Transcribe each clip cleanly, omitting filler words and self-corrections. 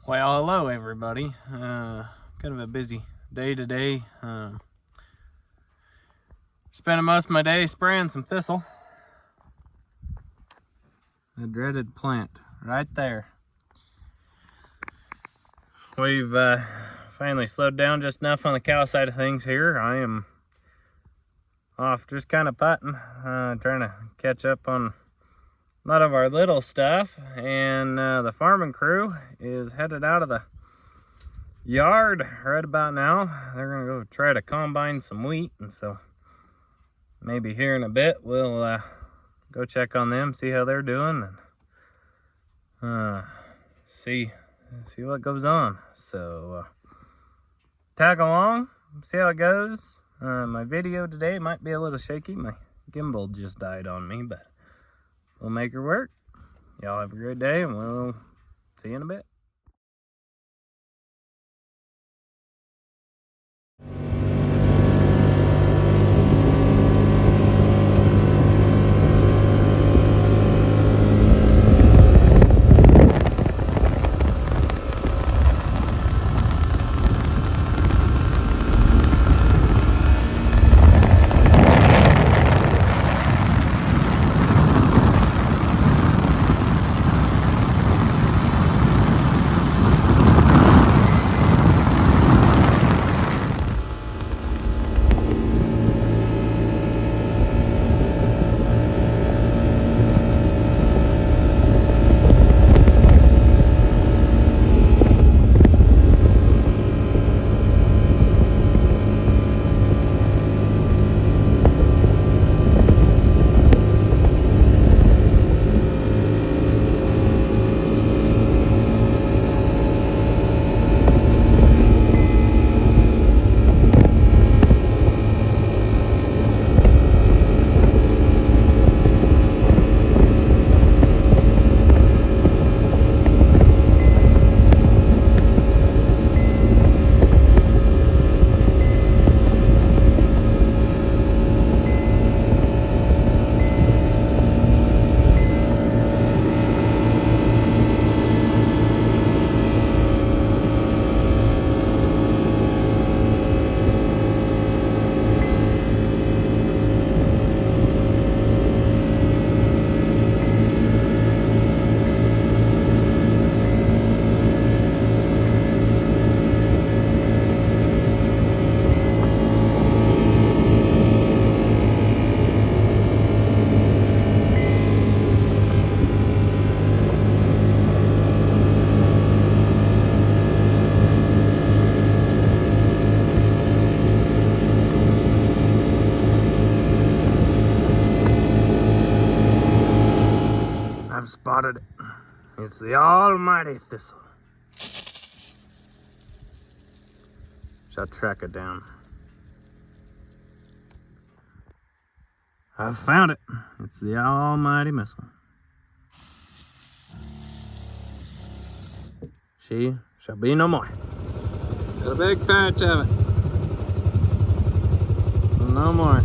Well, hello everybody. Kind of a busy day today. Spending most of my day spraying some thistle. The dreaded plant right there. We've finally slowed down just enough on the cow side of things here. I am off just kind of putting, trying to catch up on a lot of our little stuff, and the farming crew is headed out of the yard right about now. They're gonna go try to combine some wheat, and so maybe here in a bit we'll go check on them, see how they're doing, and see what goes on. So tag along, see how it goes. My video today might be a little shaky. My gimbal just died on me, but we'll make it work. Y'all have a great day, and we'll see you in a bit. I've spotted it. It's the almighty thistle. Shall track it down. I've found it. It's the almighty missile. She shall be no more. Got a big patch of it. No more.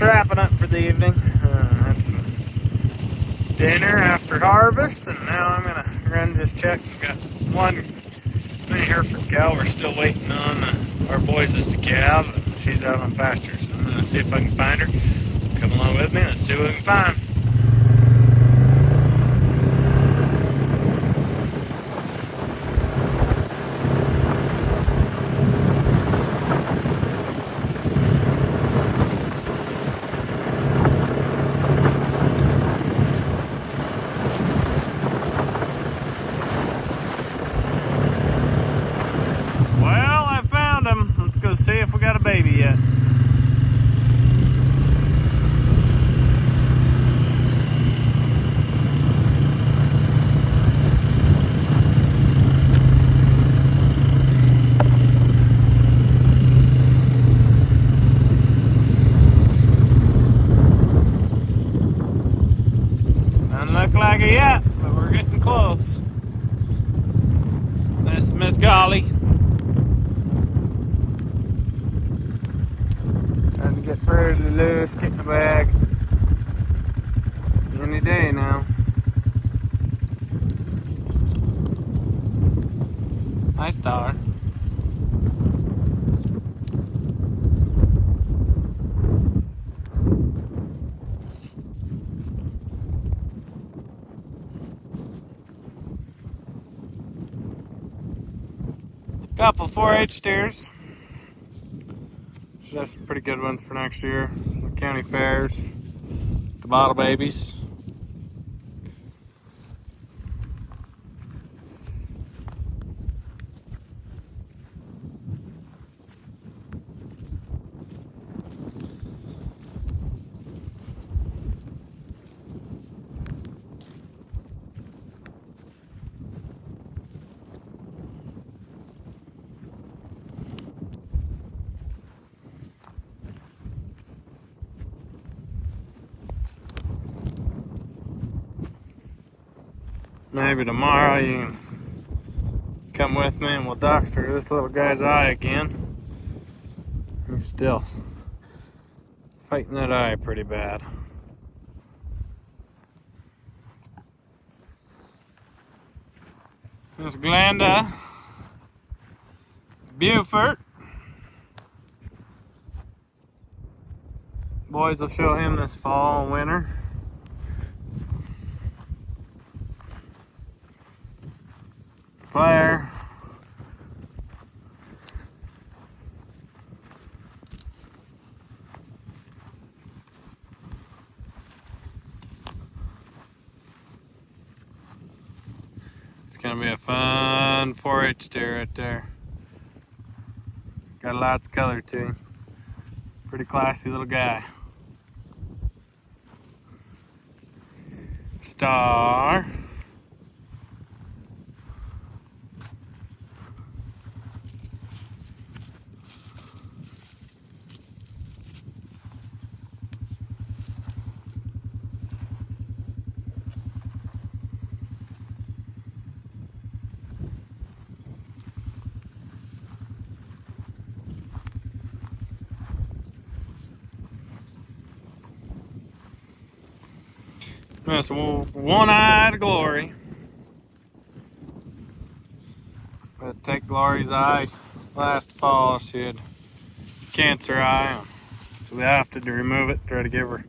wrapping up for the evening. Had some dinner after harvest, and now I'm gonna run just check. Got one Hereford cow we're still waiting on our boys to calve. She's out on pasture, so I'm gonna see if I can find her. Come along with me, let's see what we can find. Well, I found him. Let's go see if we got a baby yet. Doesn't look like it yet, but we're getting close. This is Miss Golly. Trying to get fairly loose, get the bag. Any day now. Nice dollar. Couple 4-H steers. Should have some pretty good ones for next year. The county fairs, the bottle babies. Maybe tomorrow you can come with me and we'll doctor this little guy's eye again. He's still fighting that eye pretty bad. There's Glenda, Beaufort. Boys will show him this fall and winter. Fire. It's gonna be a fun 4-H steer right there. Got lots of color too. Pretty classy little guy. Star. That's one-eyed Glory. But take Glory's eye last fall. She had cancer eye, so we opted to remove it. Try to give her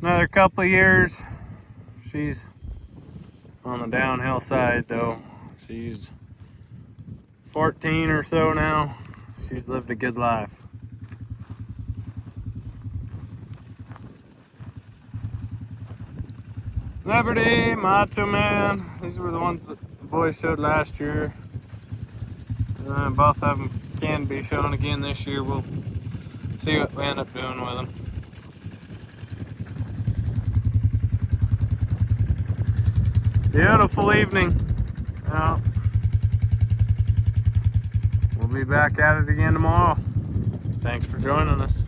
another couple of years. She's on the downhill side though. She's 14 or so now. She's lived a good life. Liberty, Macho Man. These were the ones that the boys showed last year. Both of them can be shown again this year. We'll see what we end up doing with them. Beautiful evening. Well, we'll be back at it again tomorrow. Thanks for joining us.